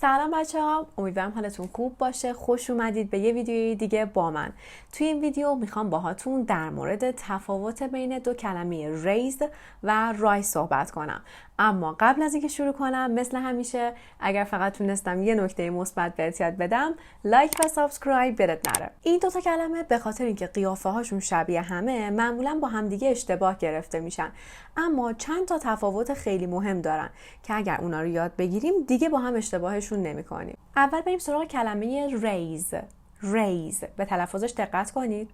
سلام بچه ها، امیدوارم حالتون خوب باشه. خوش اومدید به یه ویدیوی دیگه با من. توی این ویدیو میخوام باهاتون در مورد تفاوت بین دو کلمه raised و rise صحبت کنم. اما قبل از اینکه شروع کنم مثل همیشه اگر فقط تونستم یه نکته مثبت بهت یاد بدم، لایک و سابسکرایب برات نره. این دو تا کلمه به خاطر اینکه قیافه هاشون شبیه همه معمولا با همدیگه اشتباه گرفته میشن، اما چند تا تفاوت خیلی مهم دارن که اگر اونا رو یاد بگیریم دیگه با هم اشتباهشون نمی‌کنیم. اول بریم سراغ کلمه raise. به تلفظش دقت کنید.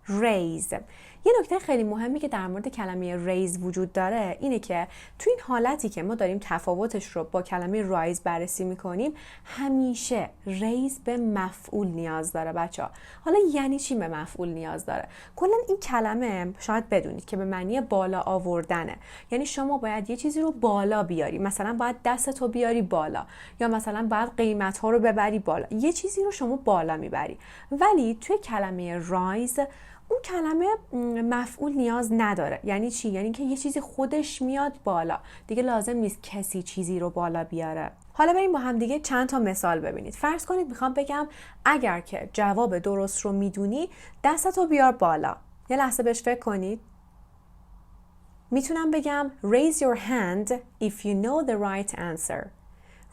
raise. یه نکته خیلی مهمی که در مورد کلمه raise وجود داره اینه که تو این حالتی که ما داریم تفاوتش رو با کلمه rise بررسی میکنیم، همیشه raise به مفعول نیاز داره بچه ها. حالا یعنی چی به مفعول نیاز داره؟ کلا این کلمه شاید بدونید که به معنی بالا آوردنه. یعنی شما باید یه چیزی رو بالا بیاری، مثلا باید دستتو بیاری بالا، یا مثلا باید قیمت ها رو ببری بالا. یه چیزی رو شما بالا میبری. ولی توی کلمه rise اون کلمه مفعول نیاز نداره. یعنی چی؟ یعنی که یه چیزی خودش میاد بالا، دیگه لازم نیست کسی چیزی رو بالا بیاره. حالا بریم با هم دیگه چند تا مثال ببینید. فرض کنید میخوام بگم اگر که جواب درست رو میدونی دستتو بیار بالا. یه لحظه بهش فکر کنید. میتونم بگم raise your hand if you know the right answer.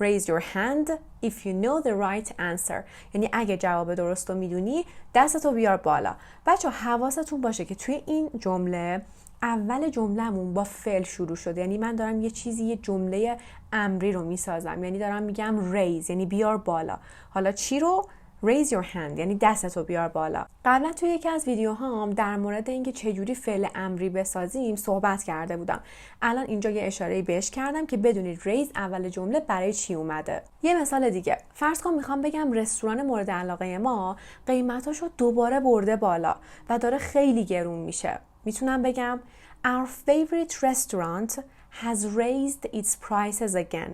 Raise your hand if you know the right answer. یعنی اگه جواب درست رو میدونی دستتو بیار بالا. بچه حواستون باشه که توی این جمله اول جمله‌مون با فعل شروع شده. یعنی من دارم یه جمله امری رو میسازم. یعنی دارم میگم raise یعنی بیار بالا. حالا چی رو؟ raise your hand یعنی دستتو بیار بالا. قبلا توی یکی از ویدیوهام در مورد اینکه چجوری فعل امری بسازیم صحبت کرده بودم. الان اینجا یه اشاره‌ای بهش کردم که بدونید raise اول جمله برای چی اومده. یه مثال دیگه. فرض کن میخوام بگم رستوران مورد علاقه ما قیمتاشو دوباره برده بالا و داره خیلی گرون میشه. میتونم بگم Our favorite restaurant has raised its prices again.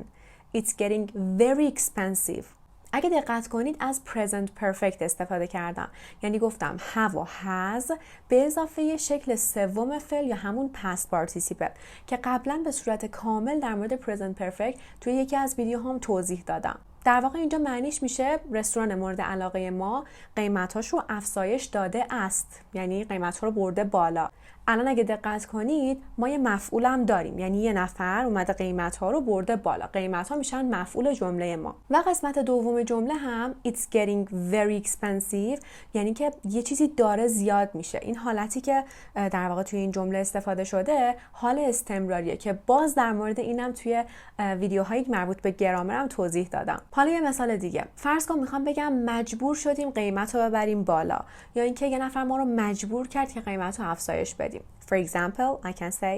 It's getting very expensive. اگه دقت کنید از present perfect استفاده کردم. یعنی گفتم have و has به اضافه شکل سوم فعل یا همون past participle که قبلا به صورت کامل در مورد present perfect توی یکی از ویدیوهام توضیح دادم. در واقع اینجا معنیش میشه رستوران مورد علاقه ما قیمتاش رو افزایش داده است. یعنی قیمت‌ها رو برده بالا. الان اگه دقت کنید ما یه مفعول هم داریم. یعنی یه نفر اومده قیمت‌ها رو برده بالا. قیمت‌ها میشن مفعول جمله ما. و قسمت دوم جمله هم it's getting very expensive یعنی که یه چیزی داره زیاد میشه. این حالتی که در واقع توی این جمله استفاده شده حال استمراریه که باز در مورد اینم توی ویدیوهایی مربوط به گرامرم توضیح دادم. حالا یه مثال دیگه. فرض کن میخوام بگم مجبور شدیم قیمت رو ببریم بالا، یا اینکه یه نفر ما رو مجبور کرد که قیمت رو افزایش بدیم. For example, I can say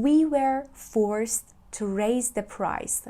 we were forced to raise the price.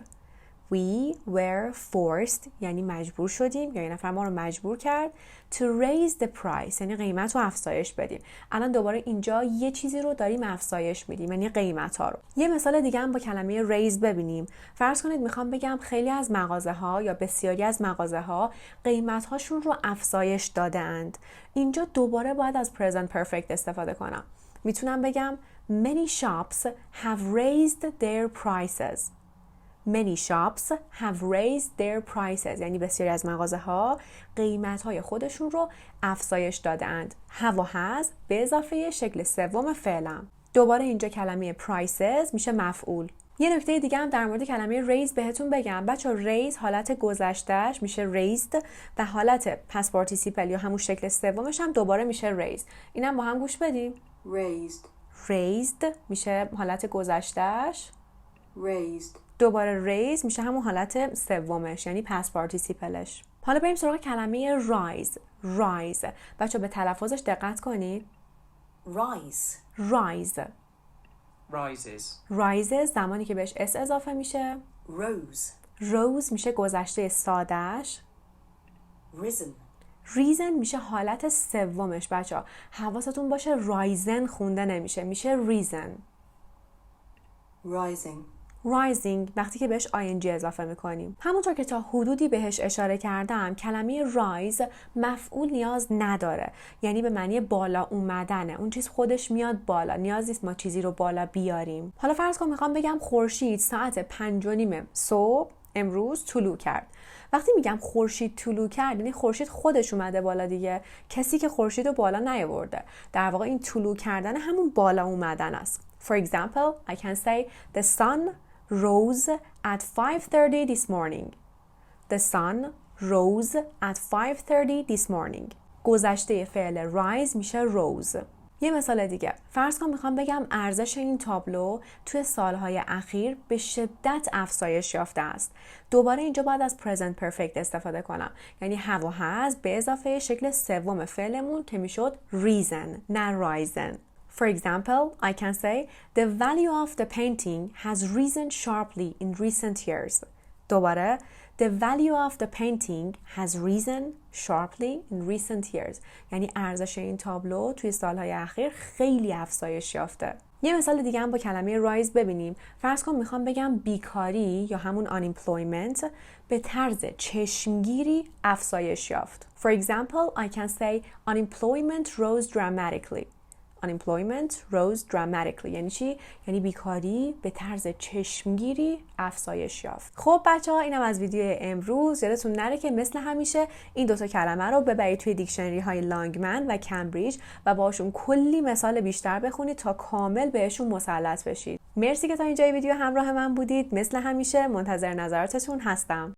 We were forced یعنی مجبور شدیم، یا یه نفر ما رو مجبور کرد to raise the price یعنی قیمت رو افزایش بدیم. الان دوباره اینجا یه چیزی رو داریم افزایش میدیم، یعنی قیمت ها رو. یه مثال دیگه هم با کلمه raise ببینیم. فرض کنید میخوام بگم خیلی از مغازه ها یا بسیاری از مغازه ها قیمت هاشون رو افزایش داده اند. اینجا دوباره باید از present perfect استفاده کنم. میتونم بگم many shops have raised their prices. Many shops have raised their prices یعنی بسیاری از مغازه ها قیمت های خودشون رو افزایش داده اند. have و has به اضافه شکل سوم فعلم. دوباره اینجا کلمه prices میشه مفعول. یه نکته دیگه هم در مورد کلمه raise بهتون بگم. بچه raise حالت گذشتهش میشه raised و حالت past participle یا همون شکل سومش هم دوباره میشه raise. اینم با هم گوش بدیم. raised میشه حالت گذشتهش. دوباره raise میشه همون حالت سومش یعنی past participleش. حالا بریم سراغ کلمه rise. بچه به تلفظش دقت کنید. rises زمانی که بهش s اضافه میشه. rose میشه گذشته سادهش. reason میشه حالت سومش. بچه حواستون باشه risen خونده نمیشه، میشه reason. rising وقتی که بهش ing اضافه میکنیم. همونطور که تا حدودی بهش اشاره کردم کلمه rise مفعول نیاز نداره، یعنی به معنی بالا اومدنه، اون چیز خودش میاد بالا، نیاز نیست ما چیزی رو بالا بیاریم. حالا فرض کن میخوام بگم خورشید ساعت 5:30 صبح امروز طلوع کرد. وقتی میگم خورشید طلوع کرد یعنی خورشید خودش اومده بالا دیگه، کسی که خورشید رو بالا نیاورده. در واقع این طلوع کردن همون بالا اومدن است. For example, I can say the sun rose at 5:30 this morning. The sun rose at 5:30 this morning. گذشته فعل rise میشه rose. یه مثال دیگه، فرض کن میخوام بگم ارزش این تابلو توی سالهای اخیر به شدت افزایش یافته است. دوباره اینجا باید از present perfect استفاده کنم، یعنی have و has به اضافه شکل سوم فعلمون که میشد reason نه risen. For example, I can say the value of the painting has risen sharply in recent years. دوباره The value of the painting has risen sharply in recent years. یعنی ارزش این تابلو توی سالهای اخیر خیلی افزایش یافته. یه مثال دیگه هم با کلمه rise ببینیم. فرض کن میخوام بگم بیکاری یا همون unemployment به طرز چشمگیری افزایش یافت. For example, I can say unemployment rose dramatically. Unemployment rose dramatically. یعنی چی؟ یعنی بیکاری به طرز چشمگیری افزایش یافت. خب بچه‌ها اینم از ویدیو امروز. یادتون نره که مثل همیشه این دوتا کلمه رو ببرید توی دیکشنری های لانگمن و کمبریج و باشون کلی مثال بیشتر بخونید تا کامل بهشون مسلط بشید. مرسی که تا اینجای ویدیو همراه من بودید. مثل همیشه منتظر نظراتتون هستم.